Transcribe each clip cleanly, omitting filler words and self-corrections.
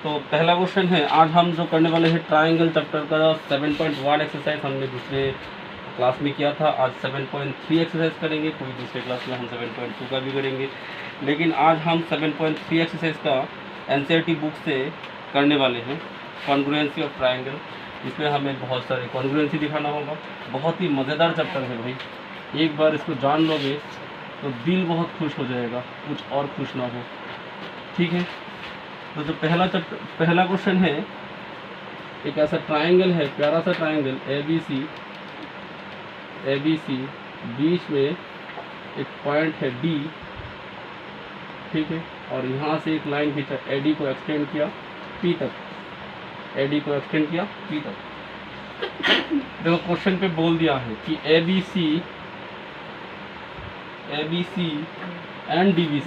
तो पहला क्वेश्चन है, आज हम जो करने वाले हैं ट्राइंगल चैप्टर का 7.1 एक्सरसाइज हमने दूसरे क्लास में किया था। आज 7.3 एक्सरसाइज करेंगे, कोई दूसरे क्लास में हम 7.2 का भी करेंगे, लेकिन आज हम 7.3 एक्सरसाइज का एनसीईआरटी बुक से करने वाले हैं, कॉन्ग्रुएंसी ऑफ ट्राइंगल। इसमें हमें बहुत सारे कॉन्ग्रुएंसी दिखाना होगा। बहुत ही मज़ेदार चैप्टर है भाई, एक बार इसको जान लोगे तो दिल बहुत खुश हो जाएगा, कुछ और खुश ना हो। ठीक है, तो जो पहला क्वेश्चन है, एक ऐसा ट्राइंगल है, प्यारा सा ट्राइंगल ए बी सी, बीच में एक पॉइंट है डी, ठीक है, और यहाँ से एक लाइन खींचा, एडी को एक्सटेंड किया पी तक, एडी को एक्सटेंड किया पी तक। देखो क्वेश्चन पे बोल दिया है कि A B C and D B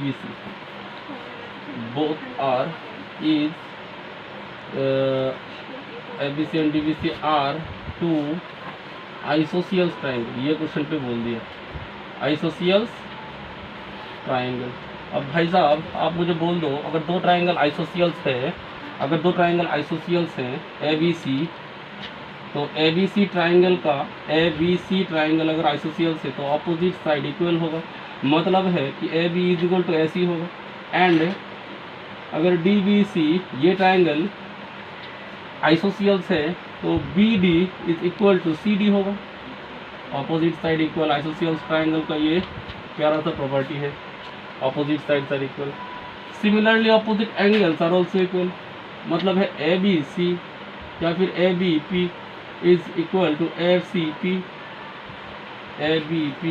C both are ABC and DBC are two isosceles triangle। ये क्वेश्चन पे बोल दिया isosceles triangle। अब भाई साहब आप मुझे बोल दो, अगर दो ट्राइंगल आइसोसियल्स है, ABC, तो ABC ट्राइंगल अगर आइसोसियल्स है तो ऑपोजिट साइड इक्वल होगा। मतलब है कि AB इक्वल टू AC होगा। एंड अगर DBC ये ट्राइंगल आइसोसियल्स है तो BD is equal to CD होगा। Opposite side equal, isosceles triangle का ये प्यारा सा प्रॉपर्टी है, opposite sides are equal. Similarly opposite angles are also equal. मतलब है ABC या फिर ABP is equal to ACP, ABP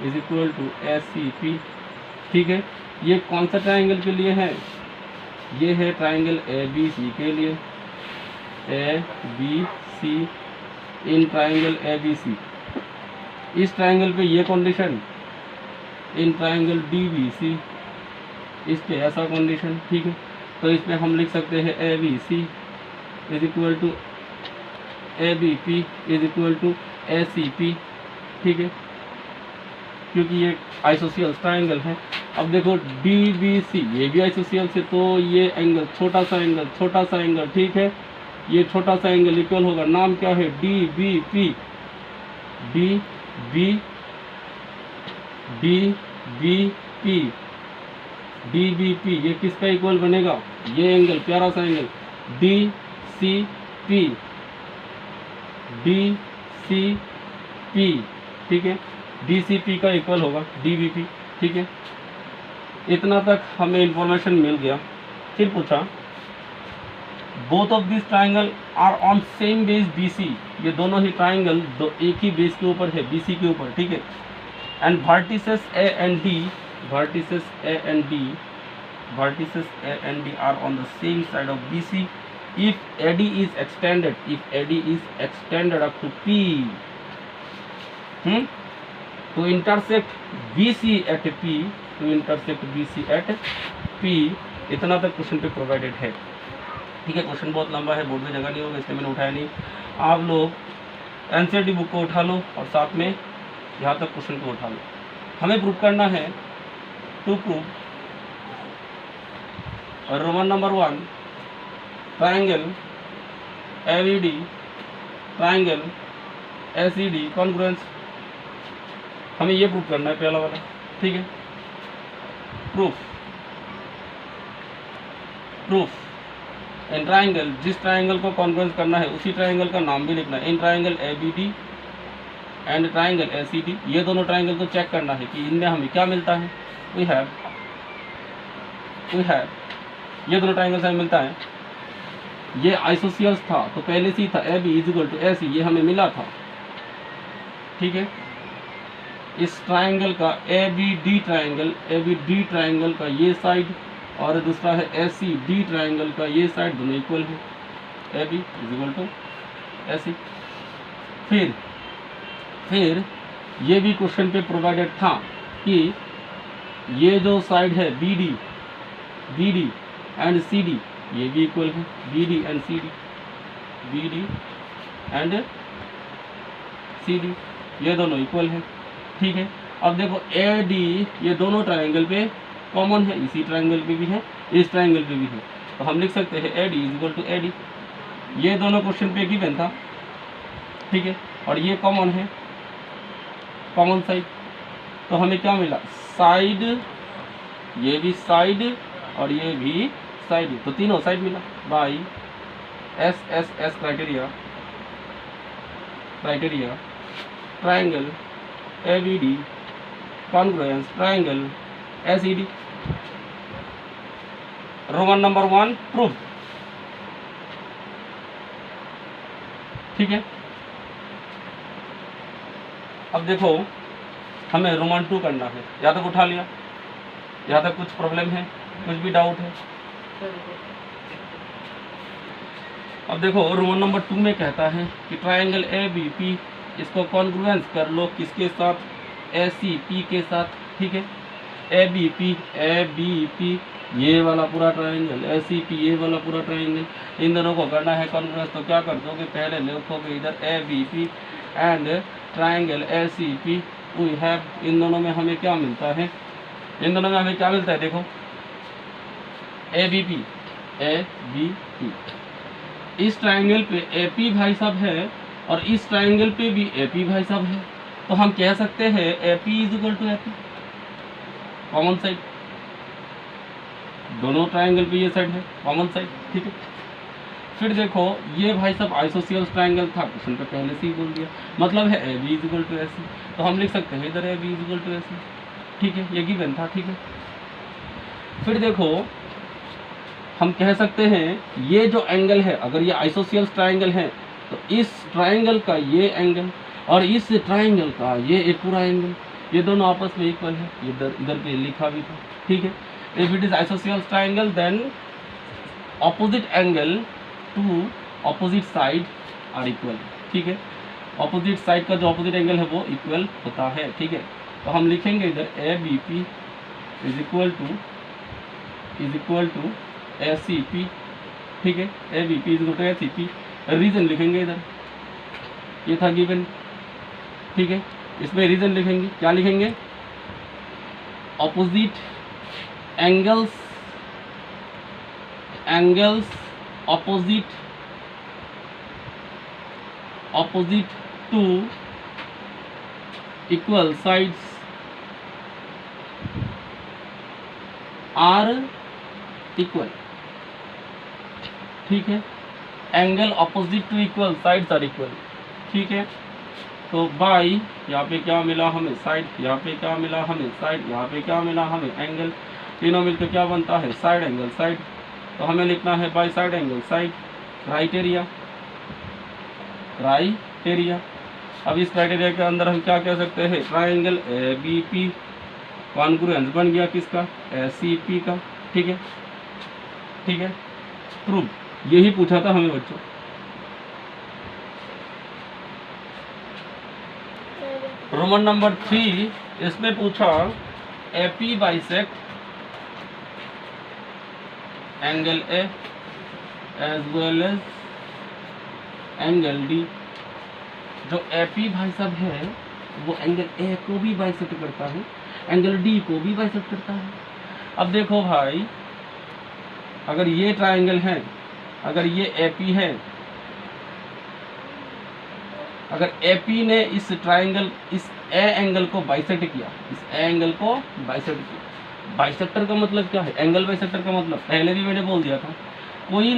is equal to ACP। ठीक है, ये कौन सा ट्राइंगल के लिए है? ये है ट्राइंगल ABC के लिए, ABC। इन ट्राइंगल ABC, इस ट्राइंगल पे ये कंडीशन, इन ट्राइंगल DBC इस पे ऐसा कंडीशन। ठीक है, तो इस पे हम लिख सकते हैं ABC is equal to ABP is equal to ACP। ठीक है, क्योंकि ये आइसोसियल्स ट्राइंगल है। अब देखो DBC ये भी आइसोसियल्स है, तो ये एंगल छोटा सा एंगल, ठीक है, ये छोटा सा एंगल इक्वल होगा, नाम क्या है? DBP। DBP ये किसका इक्वल बनेगा? ये एंगल, प्यारा सा एंगल DCP। ठीक है, DCP का इक्वल होगा DBP। ठीक है, इतना तक हमें इंफॉर्मेशन मिल गया। फिर पूछा, both of this triangle are on same base BC। ये दोनों ही ट्राइंगल एक ही बेस के ऊपर है, BC के ऊपर। ठीक है, and vertices A and D are on the same side of BC if AD is extended up to P to intersect BC at P। इतना तक क्वेश्चन पे प्रोवाइडेड है। ठीक है, क्वेश्चन बहुत लंबा है, बोर्ड में जगह नहीं होगा, इसलिए मैंने उठाया नहीं। आप लोग एनसीईआरटी बुक को उठा लो और साथ में यहाँ तक क्वेश्चन को उठा लो। हमें प्रूव करना है, to prove roman number 1 triangle AVD triangle ACD congruence. हमें ये प्रूव करना है, पहला वाला। ठीक है, प्रूफ इन ट्राइंगल, जिस ट्राइंगल को कॉन्ग्रुएंस करना है उसी ट्राइंगल का नाम भी लिखना है। In triangle ABD and triangle ACD, ये दोनों ट्राइंगल को चेक करना है कि इनमें हमें क्या मिलता है। वी हैव ये दोनों ट्राइंगल से हमें मिलता है। ये आइसोसियल्स था तो पहले से ही था, AB is equal to AC, ये हमें मिला था। ठीक है, इस ट्राइंगल का ABD ट्राइंगल का ये साइड और दूसरा है ACD ट्राइंगल का ये साइड, दोनों इक्वल है, AB is equal to AC। फिर ये भी क्वेश्चन पे प्रोवाइडेड था कि ये जो साइड है BD एंड CD ये भी इक्वल है, BD एंड CD ये दोनों इक्वल है। ठीक है, अब देखो AD ये दोनों ट्राइंगल पे कॉमन है, इसी ट्राइंगल पे भी है, इस ट्राइंगल पे भी है, तो हम लिख सकते हैं AD is equal to AD। ये दोनों क्वेश्चन पे गिवन था, ठीक है, और ये कॉमन है, कॉमन साइड, तो हमें क्या मिला, साइड, ये भी साइड और ये भी साइड, तो तीनों साइड मिला by SSS criteria, triangle ABD congruence triangle SED। Roman number 1 prove, ठीक है। अब देखो हमें रोमन 2 करना है, यहाँ तक उठा लिया, यहाँ तक कुछ प्रॉब्लम है, कुछ भी डाउट है? अब देखो रोमन नंबर 2 में कहता है कि ट्राइंगल ABP इसको कॉन्ग्रुएंस कर लो किसके साथ, ACP के साथ, ठीक है। ABP ये वाला पूरा ट्राइंगल, ACP ये वाला पूरा ट्राइंगल, इन दोनों को करना है कॉन्ग्रुएंस। तो क्या कर दोगे, पहले लिखोगे इधर ABP and triangle ACP we have, इन दोनों में हमें क्या मिलता है, इन दोनों में हमें क्या मिलता है, देखो ABP इस ट्राइंगल पे AP भाई साहब है और इस ट्राइंगल पे भी AP भाई साहब है, तो हम कह सकते हैं AP is equal to AP, common side, दोनों ट्राइंगल पे ये साइड है कॉमन साइड, ठीक है। फिर देखो ये भाई साहब आइसोसियल्स ट्राइंगल था, क्वेश्चन पे पहले से ही बोल दिया, मतलब है AB is equal to AC, तो हम लिख सकते हैं इधर AB is equal to AC, ठीक है, ये गिवन था, ठीक है। फिर देखो हम कह सकते हैं ये जो एंगल है, अगर ये आइसोसियल्स ट्राइंगल है तो इस ट्राइंगल का ये एंगल और इस ट्राइंगल का ये एक पूरा एंगल, ये दोनों आपस में इक्वल है, इधर इधर पे लिखा भी था, ठीक है। If it is isosceles triangle then opposite angle to opposite side are equal, ठीक है। ऑपोजिट साइड का जो ऑपोजिट एंगल है वो इक्वल होता है, ठीक है। तो हम लिखेंगे इधर ABP is equal to ACP, ठीक है। ABP is equal to ACP, reason लिखेंगे इधर, ये था गिवन, ठीक है। इसमें रीजन लिखेंगे, क्या लिखेंगे, opposite angles opposite to equal sides are equal, ठीक है। Angle opposite to equal sides are equal, ठीक है। तो बाई यहाँ पे क्या मिला हमें, साइड, यहाँ पे क्या मिला हमें, साइड, यहाँ पे क्या मिला हमें, एंगल, तीनों मिलकर क्या बनता है, साइड एंगल साइड, तो हमें लिखना है by side angle side, criteria. अब इस क्राइटेरिया के अंदर हम क्या कह सकते हैं, ट्राइंगल ABP कॉन्ग्रुएंस बन गया किसका, ACP का, ठीक है, ठीक है। प्रूव, यही पूछा था हमें बच्चों। रोमन नंबर 3 इसमें पूछा AP bisect angle A as well as angle D। जो AP भाई साहब है वो एंगल A को भी बाइसेक्ट करता है, एंगल D को भी बाइसेक्ट करता है। अब देखो भाई, अगर ये ट्राइंगल है, अगर ये AP है, अगर AP ने इस ट्राइंगल, इस A एंगल को बाइसेक्ट किया, इस A एंगल को बाइसेक्ट किया, बाइसेक्टर का मतलब क्या है, एंगल बाइसेक्टर का मतलब पहले भी मैंने बोल दिया था, कोई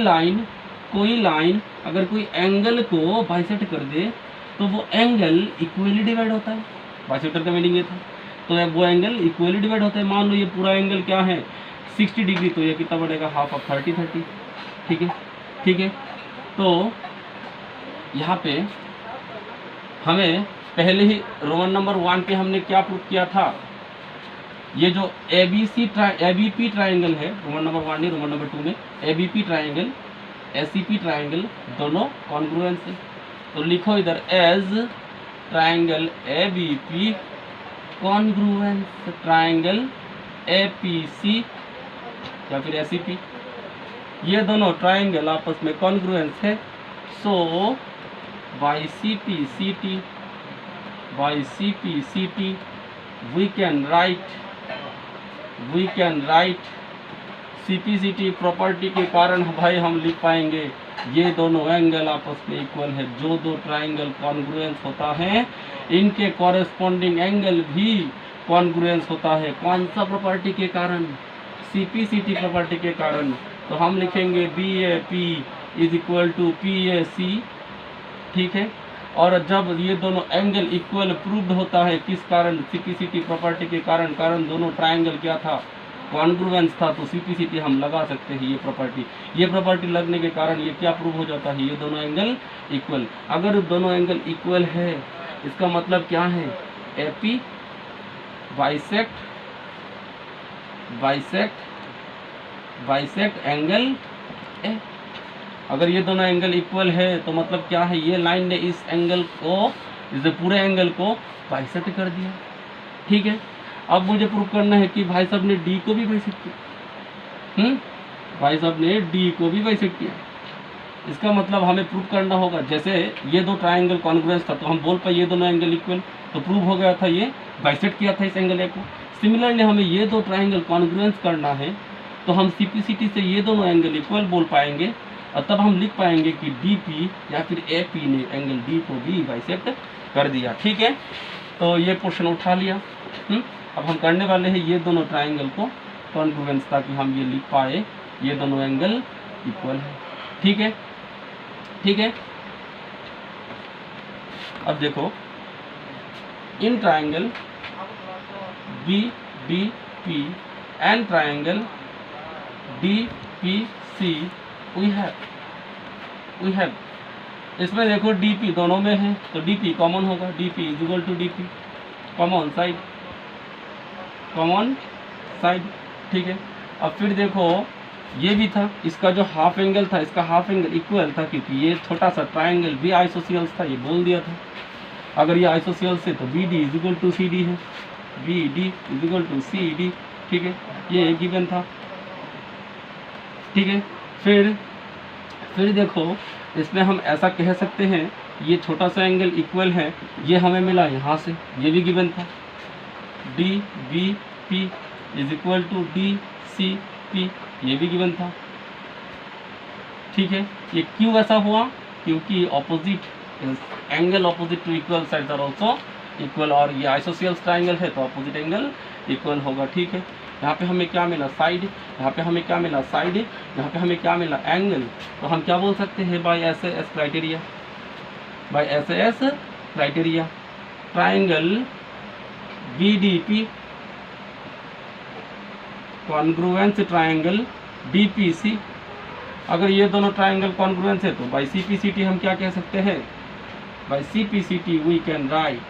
लाइन अगर कोई एंगल को बाइसेक्ट कर दे तो वो एंगल इक्वली डिवाइड होता है, बाइसेक्टर का मीनिंग ये था। तो वो एंगल इक्वली डिवाइड होता है। मान लो ये पूरा एंगल क्या है 60 डिग्री, तो ये कितना बढ़ेगा, हाफ ऑफ 30, ठीक है, ठीक है। तो यहाँ पे हमें पहले ही रोमन नंबर 1 पे हमने क्या प्रूव किया था, ये जो ABP ट्राइंगल है, रोमन नंबर 1 नहीं, रोमन नंबर 2 में ABP ट्राइंगल ACP ट्राइंगल दोनों कॉन्ग्रुएंस है। तो लिखो इधर as triangle ABP congruence triangle APC या फिर ACP, ये दोनों ट्राइंगल आपस में कॉन्ग्रुएंस है। So by CP CT we can write CPCT property के कारण भाई हम लिख पाएंगे ये दोनों एंगल आपस में इक्वल है। जो दो ट्राइंगल कॉन्ग्रुएंस होता है इनके कॉरेस्पॉन्डिंग एंगल भी कॉन्ग्रुएंस होता है। कौन सा प्रॉपर्टी के कारण? सीपीसीटी प्रॉपर्टी के कारण। तो हम लिखेंगे B A P is equal to P A C, ठीक है। और जब ये दोनों एंगल इक्वल प्रूव्ड होता है, किस कारण? सीपीसीटी प्रॉपर्टी के कारण। कारण दोनों ट्राइंगल क्या था? कॉन्ग्रुएंस था। तो सीपीसीटी हम लगा सकते हैं ये प्रॉपर्टी लगने के कारण ये क्या प्रूव हो जाता है? ये दोनों एंगल इक्वल। अगर दोनों एंगल इक्वल है इसका मतलब क्या है? AP bisect angle A. अगर ये दोनों एंगल इक्वल है तो मतलब क्या है? ये लाइन ने इस एंगल को, इस पूरे एंगल को बाइसेक्ट कर दिया, ठीक है। अब मुझे प्रूव करना है कि भाई साहब ने डी को भी बाइसेक्ट किया। भाई साहब ने डी को भी बाइसेक्ट किया। इसका मतलब हमें प्रूव करना होगा, जैसे ये दो ट्राइंगल कॉन्ग्रुएंस था तो हम बोल पाए ये दोनों एंगल इक्वल, तो प्रूव हो गया था ये बाइसेक्ट किया था इस एंगल ए को। सिमिलरली हमें ये दो ट्राइंगल कॉन्ग्रुएंस करना है तो हम सीपीसीटी से ये दोनों एंगल इक्वल बोल पाएंगे और तब हम लिख पाएंगे कि डीपी या फिर एपी ने एंगल डी को भी बाइसेक्ट कर दिया, ठीक है। तो ये पोर्शन उठा लिया। अब हम करने वाले हैं ये दोनों ट्राइंगल को कॉन्ग्रुएंस, ताकि हम ये लिख पाए ये दोनों एंगल इक्वल है, ठीक है, ठीक है। अब देखो in triangle B D P and triangle D P C we have इसमें देखो डीपी दोनों में है तो डीपी कॉमन होगा। DP is equal to DP common side, ठीक है। अब फिर देखो ये भी था, इसका जो हाफ एंगल था इसका हाफ एंगल इक्वल था क्योंकि ये छोटा सा ट्राइंगल भी आइसोसियल्स था, ये बोल दिया था। अगर ये आइसोसियल्स है तो B D is equal to C D है, B D is equal to C D, ठीक है, ये गिवन था, ठीक है। फिर देखो इसमें हम ऐसा कह सकते हैं ये छोटा सा एंगल इक्वल है, ये हमें मिला यहाँ से, ये भी गिवन था। D B P is equal to D C P, ये भी गिवन था, ठीक है। ये क्यों ऐसा हुआ? क्योंकि opposite angle opposite to equal sides are also equal, और ये आइसोसियल्स ट्राइंगल है तो ऑपोजिट एंगल इक्वल होगा, ठीक है। यहाँ पे हमें क्या मिला? साइड। यहाँ पे हमें क्या मिला? साइड। यहाँ पे हमें क्या मिला? एंगल। तो हम क्या बोल सकते हैं? By SAS criteria, by SAS criteria triangle BDP congruence triangle DPC. अगर ये दोनों ट्राइंगल कॉन्ग्रुएंस है तो बाय सीपीसीटी हम क्या कह सकते हैं? By CPCT we can write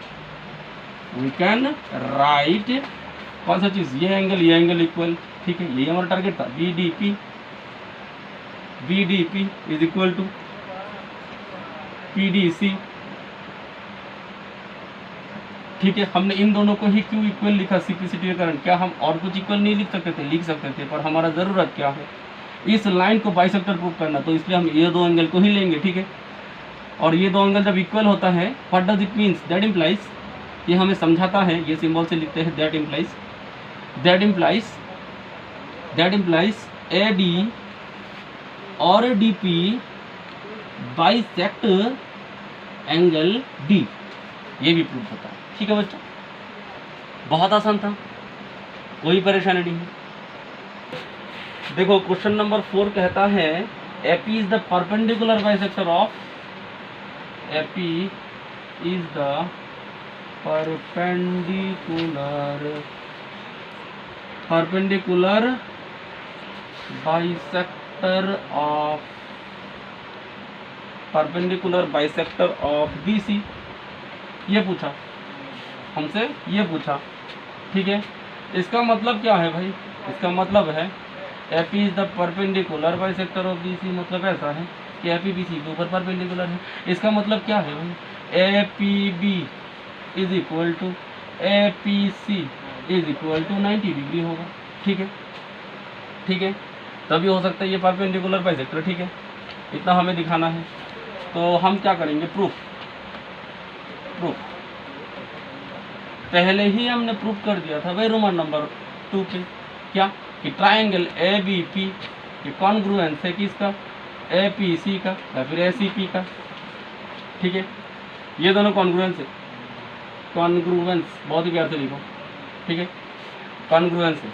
कौन सा चीज़? ये एंगल इक्वल, ठीक है। यही हमारा टारगेट था। BDP is equal to PDC, ठीक है। हमने इन दोनों को ही क्यों इक्वल लिखा? सीपीसीटी के कारण। क्या हम और कुछ इक्वल नहीं लिख सकते थे? लिख सकते थे, पर हमारा ज़रूरत क्या है? इस लाइन को बाइसेक्टर प्रूव करना, तो इसलिए हम ये दो एंगल को ही लेंगे, ठीक है। और ये दो एंगल जब इक्वल होता है, what does it means? That implies, ये हमें समझाता है, ये सिंबल से लिखते हैं, दैट इम्प्लाइज एडी और डीपी बाइसेक्ट एंगल डी, ये भी प्रूफ होता है, ठीक है बच्चों। बहुत आसान था, कोई परेशानी नहीं है। देखो क्वेश्चन नंबर 4 कहता है AP is the perpendicular bisector of, AP is the perpendicular bisector of BC. ये पूछा हमसे, ये पूछा, ठीक है। इसका मतलब क्या है भाई? इसका मतलब है AP is the perpendicular bisector of BC, मतलब ऐसा है कि एपी बीसी के ऊपर परपेंडिकुलर है। इसका मतलब क्या है भाई? A B is equal to A P C is equal to 90 degree होगा, ठीक है, ठीक है। तभी हो सकता है ये परपेंडिकुलर बाइसेक्टर, ठीक है। इतना हमें दिखाना है, तो हम क्या करेंगे? प्रूफ पहले ही हमने प्रूफ कर दिया था भाई रोमन नंबर 2 पे। क्या? कि ट्राइंगल ए बी पी ये कॉन्ग्रुएंस है किसका, ए पी सी का या फिर ए सी पी का। ठीक है, ये दोनों कॉन्ग्रुएंस है, कॉन्ग्रुएंस बहुत ही प्यार से लिखो। ठीक है, कॉन्ग्रुएंस है।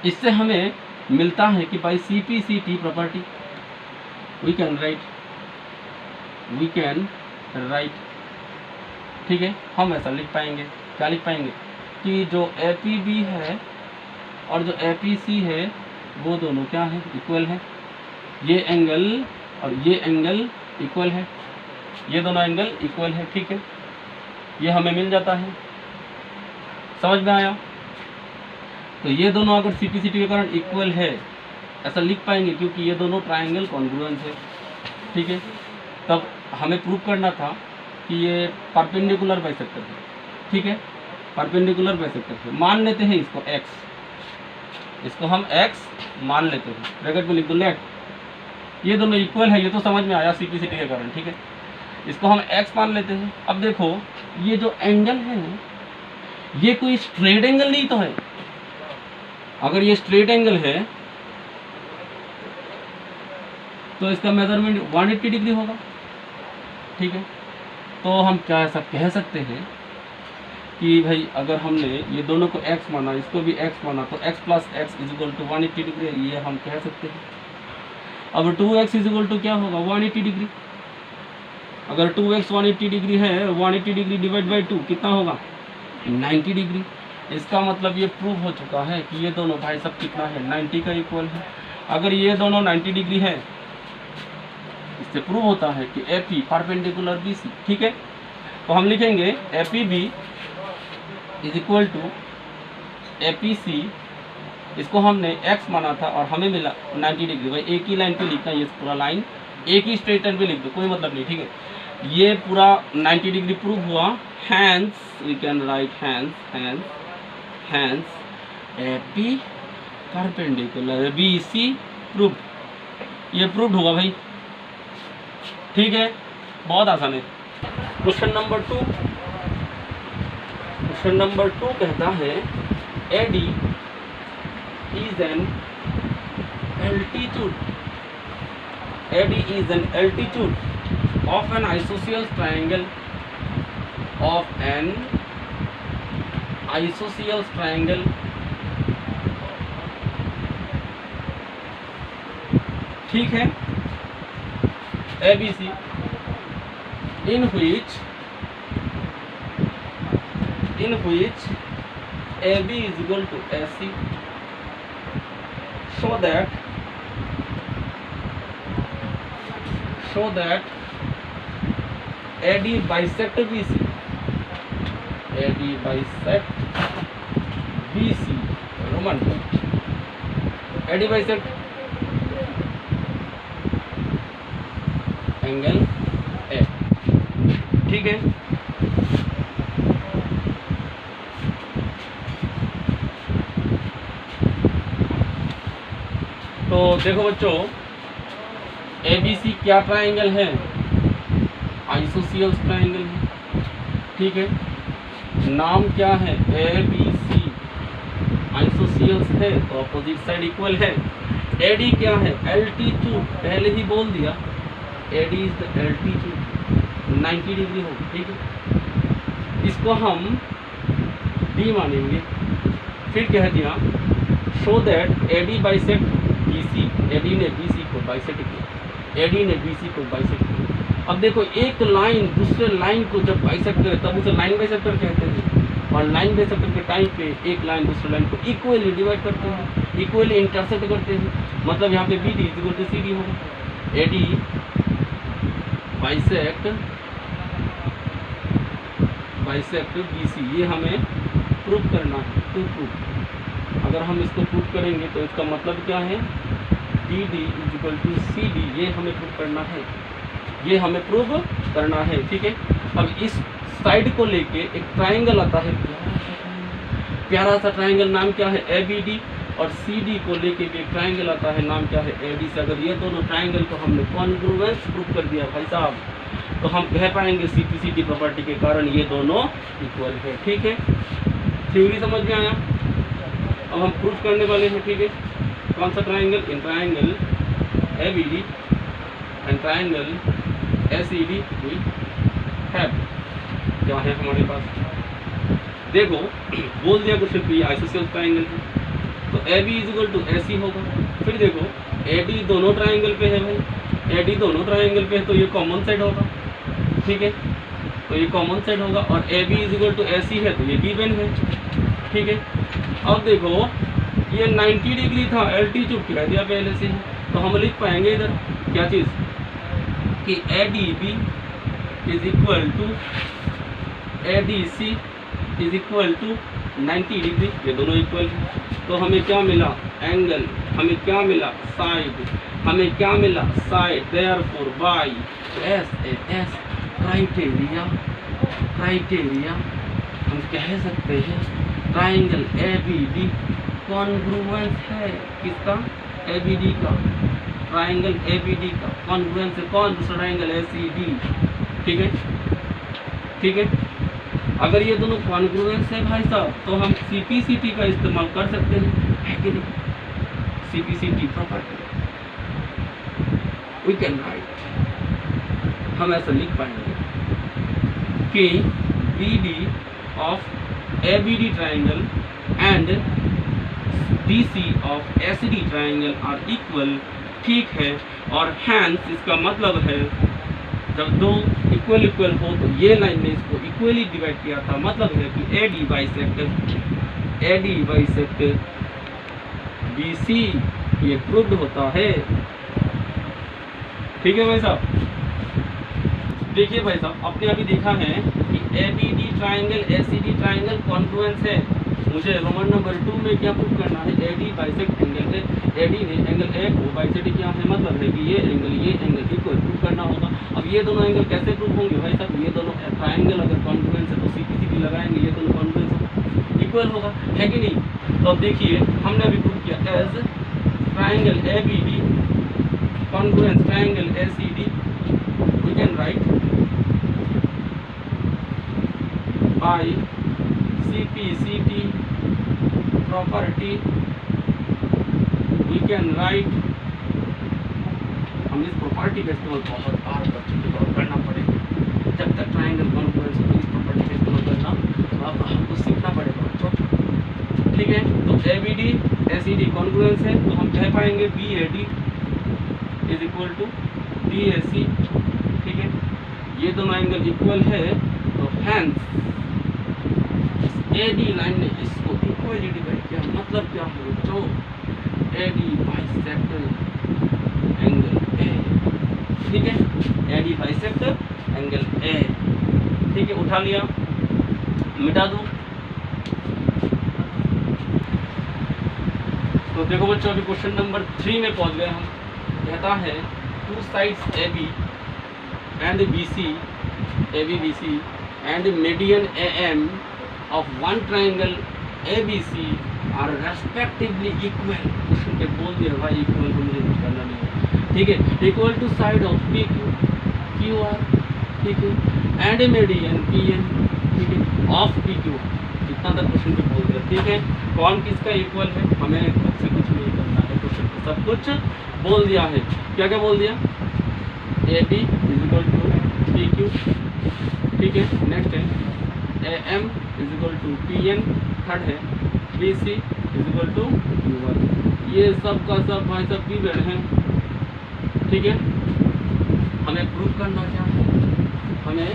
इससे हमें मिलता है कि by C P C T property we can write. ठीक है, हम ऐसा लिख पाएंगे, क्या लिख पाएंगे कि जो ए पी बी है और जो ए पी सी है वो दोनों क्या है, इक्वल है। ये एंगल और ये एंगल इक्वल है, ये दोनों एंगल इक्वल है। ठीक है, ये हमें मिल जाता है। समझ में आया? तो ये दोनों अगर सी पी सी टी के कारण इक्वल है ऐसा लिख पाएंगे क्योंकि ये दोनों ट्राइंगल कॉन्ग्रुएंस है। ठीक है, तब हमें प्रूव करना था कि ये परपेंडिकुलर बाइसेक्टर है। ठीक है, परपेंडिकुलर बाइसेक्टर है। मान लेते हैं इसको x, इसको हम x मान लेते हैं, ब्रैकेट में लिख दो लेट। ये दोनों इक्वल है, ये तो समझ में आया सी पी सी टी के कारण। ठीक है, इसको हम x मान लेते हैं। अब देखो ये जो एंगल है ये कोई स्ट्रेट एंगल नहीं तो है। अगर ये स्ट्रेट एंगल है तो इसका मेजरमेंट 180 डिग्री होगा। ठीक है, तो हम क्या ऐसा कह सकते हैं कि भाई अगर हमने ये दोनों को x माना, इसको भी x माना, तो x plus x is equal to 180 degree, ये हम कह सकते हैं। अब 2x इज इक्वल टू क्या होगा, 180 डिग्री। अगर 2x 180 डिग्री है, 180 डिग्री डिवाइड बाई 2 कितना होगा, 90 डिग्री। इसका मतलब ये प्रूव हो चुका है कि ये दोनों भाई सब कितना है, 90 का इक्वल है। अगर ये दोनों 90 डिग्री है, इससे प्रूव होता है कि A P perpendicular B C. ठीक है, तो हम लिखेंगे A P B is equal to A P C. इसको हमने x माना था और हमें मिला 90 डिग्री। भाई एक ही लाइन पे लिखना है, ये पूरा लाइन एक ही स्ट्रेट लाइन पे लिख दो, कोई मतलब नहीं। ठीक है, ये पूरा 90 डिग्री प्रूव हुआ। Hence we can write hence A P perpendicular B C prove. ये प्रूव हुआ भाई। ठीक है, बहुत आसान है। क्वेश्चन नंबर 2, क्वेश्चन नंबर 2 कहता है AD is an altitude, AD is an altitude of an isosceles triangle, of an isosceles triangle ठीक है, ABC in which AB is equal to AC, so that AD bisect BC, AD bisect BC, Roman, AD bisect angle A. ठीक है, तो देखो बच्चों ABC क्या triangle है, आइसोसियल्स triangle है। ठीक है, नाम क्या है, ABC आइसोसियल्स है तो अपोजिट साइड इक्वल है। AD क्या है, एल्टीट्यूड, पहले ही बोल दिया AD is the altitude, 90 degree हो। ठीक है, इसको हम D मानेंगे। फिर कह दिया show that AD bisect BC, AD ने BC को बाइसेक्ट किया, AD ने BC को बाइसेक्ट किया। अब देखो एक लाइन दूसरे लाइन को जब बाइसेक्ट करे तब उसे लाइन बाइसेक्टर कहते हैं, और लाइन बाइसेक्टर के टाइम पे एक लाइन दूसरे लाइन को इक्वली डिवाइड करते हैं, इक्वली इंटरसेक्ट करते हैं। मतलब यहाँ पे BD is equal to CD होगा। AD बाइसेक्ट BC, ये हमें प्रूव करना है, टू प्रूव। अगर हम इसको प्रूव करेंगे तो इसका मतलब क्या है, BD is equal to CD, ये हमें प्रूव करना है, ये हमें प्रूव करना है। ठीक है, अब इस साइड को लेके एक ट्राइंगल आता है, प्यारा सा ट्राइंगल, नाम क्या है, ABD, और CD को लेके भी एक ट्राइंगल आता है, नाम क्या है, AD से। अगर ये दोनों ट्राइंगल को हमने कॉन्ग्रुएंस प्रूव कर दिया भाई साहब, तो हम कह पाएंगे CPCT प्रॉपर्टी के कारण ये दोनों इक्वल है। ठीक है, थ्योरी समझ में आया? अब हम प्रूफ करने वाले हैं, ठीक है। कौन सा triangle? In triangle ABD and triangle ACD we have, क्या है हमारे पास? देखो बोल दिया क्वेश्चन पे आइसोसेलेस ट्राइंगल है, तो A B is equal to A C होगा। फिर देखो ए डी दोनों ट्राइंगल पे है भाई, ए डी दोनों ट्राइंगल पे है तो ये कॉमन साइड होगा, ठीक है। तो ये कॉमन साइड होगा और A B is equal to A C है तो ये गिवन है, ठीक है। अब देखो ये 90 डिग्री था, एल्टीट्यूड कह दिया पहले से ही, तो हम लिख पाएंगे इधर क्या चीज़ कि A D B is equal to A D C is equal to 90 degree, ये दोनों इक्वल है। तो हमें क्या मिला? एंगल। हमें क्या मिला? साइड। हमें क्या मिला? Side. Therefore by S criteria हम कह सकते हैं triangle A B D congruence है। किसका? ए बी डी का। ट्राइंगल ए बी डी का कॉन्ग्रुएंस है कौन? दूसरा ट्राइंगल ए सी डी, ठीक है, ठीक है। अगर ये दोनों कॉन्ग्रुएंस है भाई साहब तो हम सीपीसीटी का इस्तेमाल कर सकते हैं, है कि नहीं? CPCT property we can write, हम ऐसा लिख पाएंगे कि B D of A B D triangle and D C of S D triangle are equal, ठीक है। और हैंस इसका मतलब है जब दो इक्वल हो तो ये लाइन ने इसको इक्वली डिवाइड किया था, मतलब है कि A D bisect B C ये प्रूव्ड होता है, ठीक है भाई साहब। देखिए भाई साहब आपने अभी देखा है कि A B D triangle A C D triangle congruence है। मुझे रोमन नंबर 2 में क्या प्रूव करना है? ए डी बाइसेक्ट एंगल है, ए डी ने एंगल ए को बाइसेक्ट किया है, मतलब है कि ये एंगल इक्वल प्रूव करना होगा। अब ये दोनों एंगल कैसे प्रूव होंगे भाई साहब? ये दोनों ट्राइंगल अगर कॉन्फ्लुएंस है तो सीपीसीटी लगाएंगे, ये दोनों कॉन्फ्लुएंस इक्वल होगा, है कि नहीं? तो अब देखिए हमने अभी प्रूव किया as triangle A B D congruence triangle A C D, we can write by CPCT property, we can write. हम इस प्रॉपर्टी का इस्तेमाल बहुत बार करना पड़ेगा, जब तक ट्राइंगल कॉन्फ्लुएंस हो इस प्रॉपर्टी का इस्तेमाल करना तो अब हमको सीखना पड़ेगा, ठीक है। तो A B D A C D congruence है तो हम कह पाएंगे B A D is equal to D A C, ठीक है। ये दोनों एंगल इक्वल है तो हैंस ए डी लाइन ने इसको इक्वली डिवाइड किया, मतलब क्या हो? जो ए डी बाइसेक्ट एंगल ए, ठीक है, ए डी बाइसेक्ट एंगल ए, ठीक है। उठा लिया, मिटा दूं। तो देखो बच्चों अभी क्वेश्चन नंबर 3 में पहुंच गए हम। कहता है two sides A B and B C, A B B C and median A M of one triangle ABC are respectively equal, बोल दिया भाई इक्वल को मुझे कुछ करना नहीं है, ठीक है। Equal to side of PQ QR, ठीक है, एंड मीडियन PN, ठीक है, ऑफ PQ। इतना तक क्वेश्चन पे बोल दिया, ठीक है। कौन किसका इक्वल है हमें खुद से कुछ नहीं करना है, क्वेश्चन पे सब कुछ बोल दिया है। क्या क्या बोल दिया? AB is equal to PQ, ठीक है। नेक्स्ट है AM is equal to PN, third है BC is equal to Q1। ये सब का सब भाई सब गिवन है, ठीक है। हमें प्रूफ करना क्या है? हमें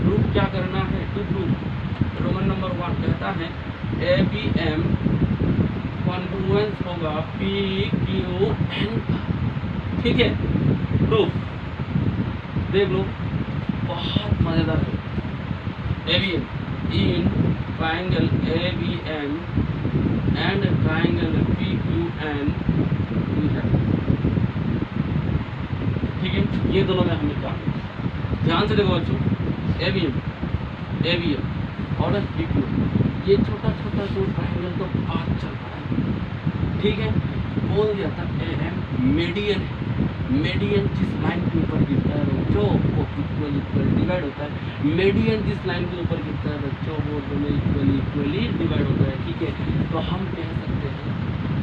प्रूफ क्या करना है? टू प्रूफ रोमन नंबर 1 कहता है ABM कॉन्ग्रुएंस होगा PQN का, ठीक है। प्रूफ देख लो, बहुत मजेदार है। ABM in triangle ABM and triangle PQN, ठीक है। ये दोनों में हमें क्या, ध्यान से देखो बच्चों, ABM और PQ, ये छोटा छोटा जो ट्राइंगल तो आज चल रहा है, ठीक है। बोल दिया था AM मीडियन है, मीडियन जिस लाइन के ऊपर गिरता है बच्चों वो इक्वल डिवाइड होता है। मेडियन जिस लाइन के ऊपर गिरता है बच्चों वो दोनों इक्वली डिवाइड होता है, ठीक है। तो हम कह सकते हैं,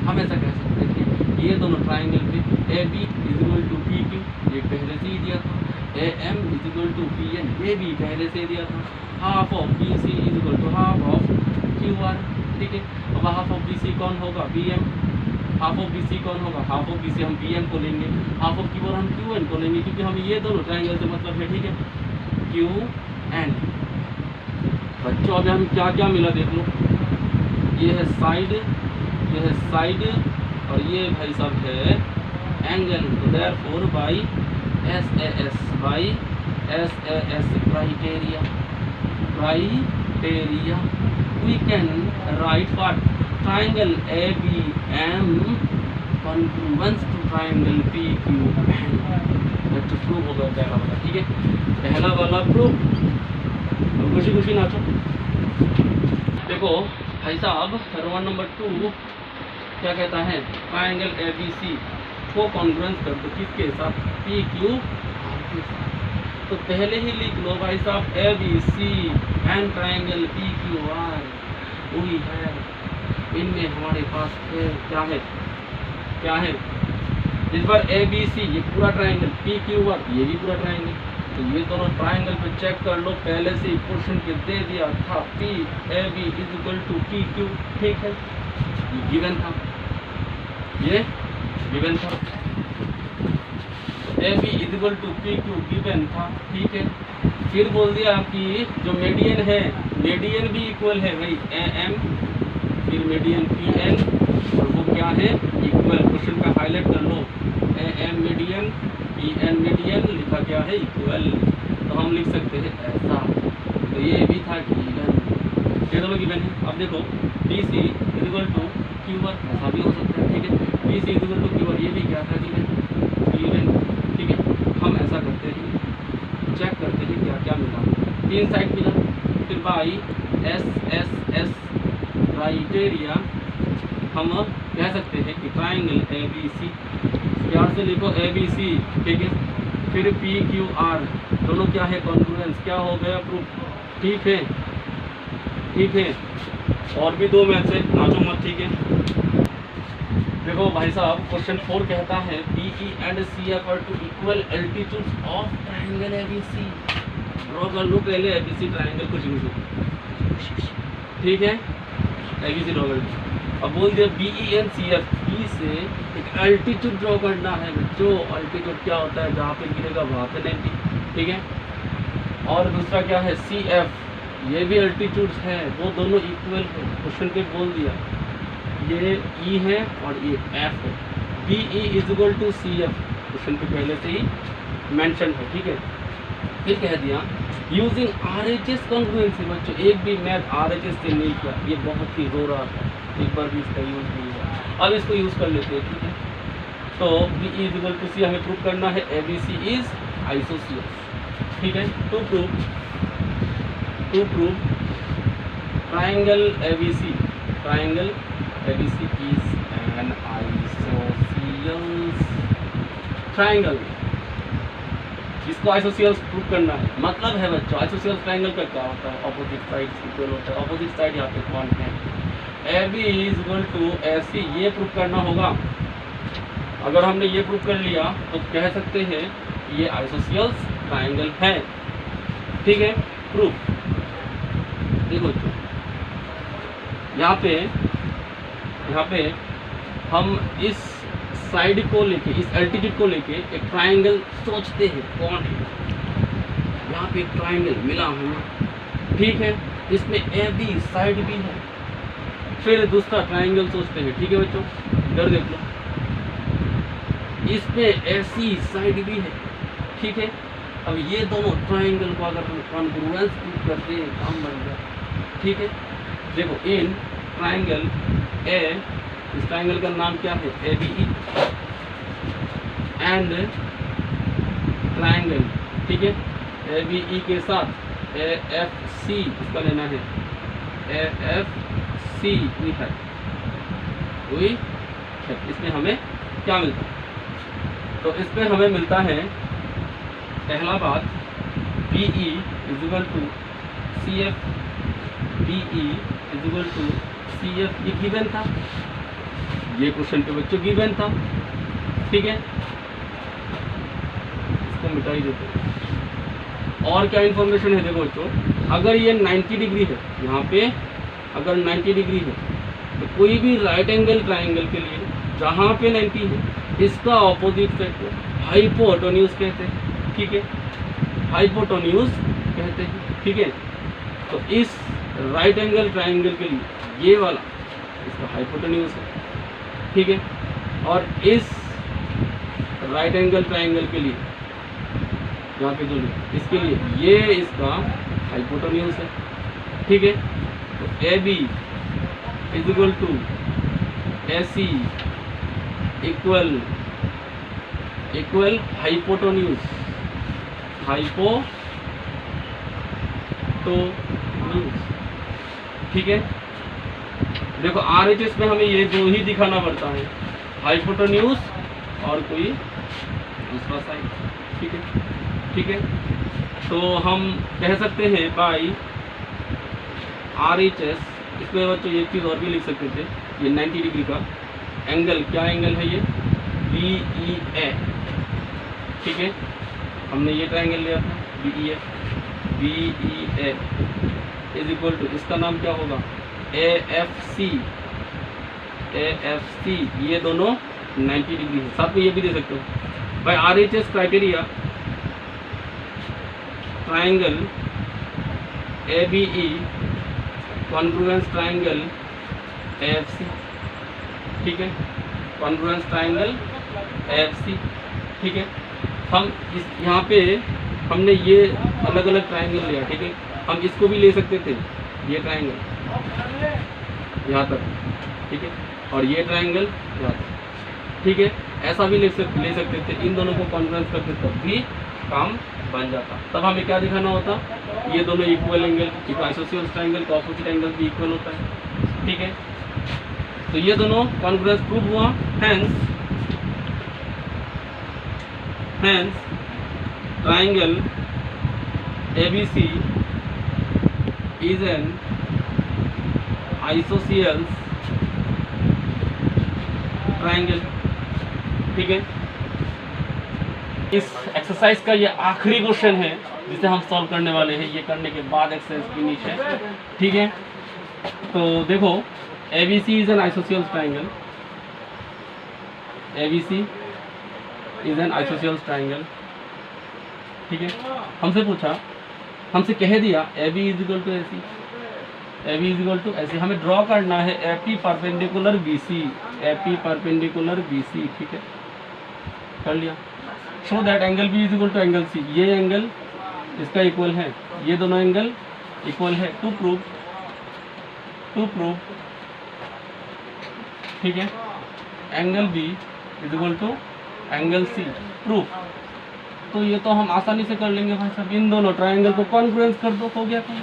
हम ऐसा कह सकते हैं कि ये दोनों ट्राइंगल पे A B is equal to P Q, ये पहले से ही दिया था। A M is equal to P N, ये भी पहले से दिया था। Half of B C is equal to half of Q R, ठीक है। अब हाफ ऑफ बी सी कौन होगा, B M. Half of B C कौन होगा, हाफ ऑफ बी सी हम बी एम को लेंगे, हाफ ऑफ क्यू आर हम क्यू एन को लेंगे, क्योंकि हमें ये दोनों ट्राइंगल से मतलब है, ठीक है। क्यू एन बच्चों अब हम क्या क्या मिला देख लो, ये है साइड, ये है साइड, और ये भाई साहब है एंगल। तो therefore by S A S, by S A S criteria, criteria we can write for triangle A B M congruence to triangle P Q N. बच्चों प्रूव होगा पहला वाला, ठीक है। पहला वाला प्रूव, खुशी खुशी नाचो। देखो भाई साहब रोमन नंबर 2 क्या कहता है, ट्राइंगल ए बी सी को कॉन्ग्रुएंस कर दो किसके साथ, पी क्यू आर के साथ। तो पहले ही लिख लो भाई साहब A B C and triangle P Q R वही है। इनमें हमारे पास क्या है, क्या है इस बार ए बी सी ये पूरा ट्राइंगल, पी क्यू आर ये भी पूरा ट्राइंगल। तो ये दोनों ट्राइंगल पे चेक कर लो, पहले से ही क्वेश्चन के दे दिया था P A B is equal to P Q, ठीक है। ये गिवन था, ये गिवन था, A B is equal to P Q given था, ठीक है। फिर बोल दिया कि जो मीडियन है, मीडियन भी इक्वल है भाई ए एम, फिर मीडियन पी एन, और वो क्या है इक्वल। क्वेश्चन का हाईलाइट कर लो, A M median P N median, लिखा क्या है इक्वल। तो हम लिख सकते हैं ऐसा, तो ये भी था गिवन, ये दोनों गिवन है। अब देखो B C is equal to Q R, ऐसा भी हो सकता है, ठीक है। B C is equal to Q R ये भी क्या था गिवन, ठीक है। हम ऐसा करते हैं, चेक करते हैं क्या क्या मिला, 3 साइड मिला, फिर by S S S criteria हम कह सकते हैं कि ट्राइंगल ए बी सी, प्यार से लिखो ए बी सी, ठीक है। फिर पी क्यू आर दोनों क्या है कॉन्ग्रुएंस, क्या हो गया प्रूफ, ठीक है, ठीक है। और भी 2 मैच है, नाचो मत, ठीक है। देखो भाई साहब क्वेश्चन 4 कहता है B E and C F are two equal altitudes of triangle A B C. Draw कर लो पहले ए बी सी ट्राइंगल कुछ भी, ठीक है। ए बी सी ड्रॉ कर लो। अब बोल दिया B E and C F, बी से एक अल्टीट्यूड ड्रॉ करना है बच्चों। अल्टीट्यूड क्या होता है, जहाँ पे गिरेगा वहाँ पे 90, ठीक है। और दूसरा क्या है सी एफ, ये भी अल्टीट्यूड्स है, वो दोनों इक्वल है। क्वेश्चन पे बोल दिया ये ई है और ये एफ है, B E is equal to C F, question पे पहले से ही मेंशन है, ठीक है। फिर कह दिया using R H S congruency, बच्चों एक भी मैथ आर एच एस से नहीं किया, ये बहुत ही रो रहा था, एक बार भी इसका यूज़ नहीं हुआ। अब इसको यूज़ कर लेते हैं, ठीक है। तो B E is equal to C हमें प्रूव करना है ए बी सी इज आइसोसियस, ठीक है। To prove triangle A B C, triangle A B C is an आइसोसियस ट्राइंगल। इसको आइसोसियल्स प्रूव करना है, मतलब है बच्चों आइसोसियल्स ट्राइंगल का क्या होता है, ऑपोजिट साइड्स इक्वल होता है। ऑपोजिट साइड यहाँ पे कौन है, A B is equal to A C, ये प्रूव करना होगा। अगर हमने ये प्रूव कर लिया तो कह सकते हैं ये आइसोसियल्स ट्राइंगल है, ठीक है। प्रूफ देखो बच्चों, यहाँ पे हम इस साइड को लेके, इस एल्टीट्यूड को लेके एक ट्राइंगल सोचते हैं कौन है। यहाँ पे एक ट्राइंगल मिला हमें, ठीक है। इसमें ए बी साइड भी है, फिर दूसरा ट्राइंगल सोचते हैं, ठीक है बच्चों। इधर देख लो, इसमें ऐसी साइड भी है, ठीक है। अब ये दोनों ट्राइंगल को अगर हम कॉन्ग्रुएंस प्रूव करते हैं काम बन गया, ठीक है। देखो इन ट्राइंगल ए, इस ट्राइंगल का नाम क्या है A B E, and triangle, ठीक है, ए बी ई के साथ ए एफ सी इसका लेना है, ए एफ सी है, इसमें हमें क्या मिलता है, तो इसमें हमें मिलता है पहला बात BE equal to CF, BE equal to CF, ये गिवन था, ये क्वेश्चन पे बच्चों गिवन था, ठीक है, इसको मिटा ही देते हैं। और क्या इन्फॉर्मेशन है देखो बच्चों, अगर ये 90 डिग्री है, यहाँ पे अगर 90 डिग्री है तो कोई भी राइट एंगल ट्राइंगल के लिए जहाँ पे 90 है इसका ऑपोजिट साइड को हाइपोटेन्यूज कहते हैं, ठीक है, हाइपोटेन्यूज कहते हैं, ठीक है। तो इस राइट एंगल ट्राइंगल के लिए ये वाला इसका हाइपोटेन्यूज है, ठीक है, और इस राइट एंगल ट्राइंगल के लिए यहाँ पे जो इसके लिए ये इसका हाइपोटेन्यूज है, ठीक है। तो AB is equal to AC equal hypotenuse, ठीक है। देखो RHS में हमें ये दो ही दिखाना पड़ता है, हाइपोटेन्यूज और कोई दूसरा साइड, ठीक है, ठीक है। तो हम कह सकते हैं बाई RHS, इसमें बच्चों एक चीज़ और भी लिख सकते थे, ये 90 डिग्री का एंगल, क्या एंगल है ये, BEA, ठीक है, हमने ये ट्रायंगल लिया था BEA इज इक्वल टू, इसका नाम क्या होगा, AFC, ये दोनों 90 डिग्री है, साथ में ये भी दे सकते हो by RHS criteria, triangle ABE congruence triangle AFC, ठीक है, कॉन्ग्रुएंस ट्रायंगल AFC, ठीक है। हम इस यहाँ पे हमने ये अलग अलग ट्रायंगल लिया, ठीक है, हम इसको भी ले सकते थे, ये ट्रायंगल यहाँ तक, ठीक है, और ये ट्रायंगल यहाँ तक, ठीक है, ऐसा भी ले सकते थे, इन दोनों को कॉन्ग्रुएंस करते तब भी काम बन जाता। तब हमें क्या दिखाना होता, ये दोनों इक्वल एंगल, आइसोसेलेस ट्रायंगल का ऑपोजिट एंगल भी इक्वल होता है, ठीक है। तो ये दोनों कॉन्ग्रुएंस प्रूव हुआ, hence triangle ABC is an isosceles triangle, ठीक है। इस एक्सरसाइज का ये आखिरी क्वेश्चन है जिसे हम सॉल्व करने वाले हैं, ये करने के बाद एक्सरसाइज फिनिश है, ठीक है। तो देखो ABC is an isosceles triangle, ABC is an isosceles triangle, ठीक है। हमसे कह दिया AB is equal to AC, AB is equal to AC, हमें ड्रॉ करना है AP perpendicular BC, AP perpendicular BC, ठीक है, कर लिया। Show that angle B is equal to angle C, ये एंगल इसका इक्वल है, ये दोनों एंगल इक्वल है, टू प्रूव, ठीक है, angle B is equal to angle C, proof. तो ये तो हम आसानी से कर लेंगे भाई साहब, इन दोनों ट्रायंगल को कॉन्ग्रुएंस कर दो, हो गया था।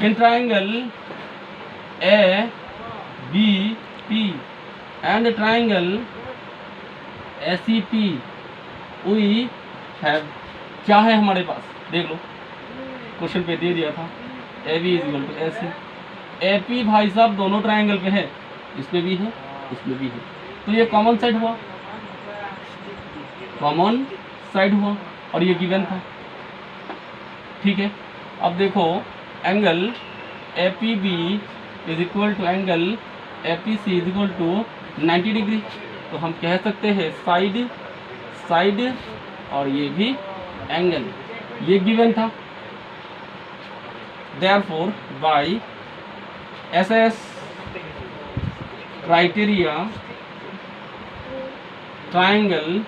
In triangle ABP and triangle ACP we have, क्या है हमारे पास, देख लो क्वेश्चन पे दे दिया था, AB is equal to AC, AP भाई साहब दोनों ट्रायंगल पे है, इसमें भी है, इसमें भी है, तो ये कॉमन साइड हुआ, कॉमन साइड हुआ, और ये गिवन था, ठीक है। अब देखो angle APB is equal to angle APC is equal to 90 degree, तो हम कह सकते हैं साइड और ये भी एंगल, ये गिवन था। Therefore by SS criteria triangle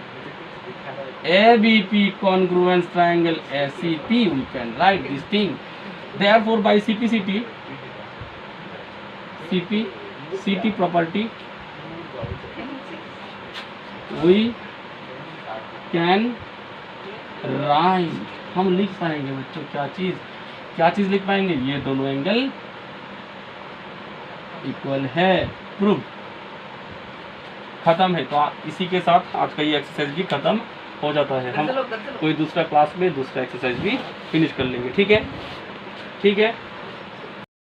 ABP congruence triangle ACP, we can write this thing. Therefore by CP property we can write, हम लिख पाएंगे बच्चों क्या चीज लिख पाएंगे, ये दोनों एंगल इक्वल है, प्रूफ, खत्म है। तो इसी के साथ आज का ये एक्सरसाइज भी खत्म हो जाता है। हम कोई दूसरा क्लास में दूसरा एक्सरसाइज भी फिनिश कर लेंगे। ठीक है, ठीक है।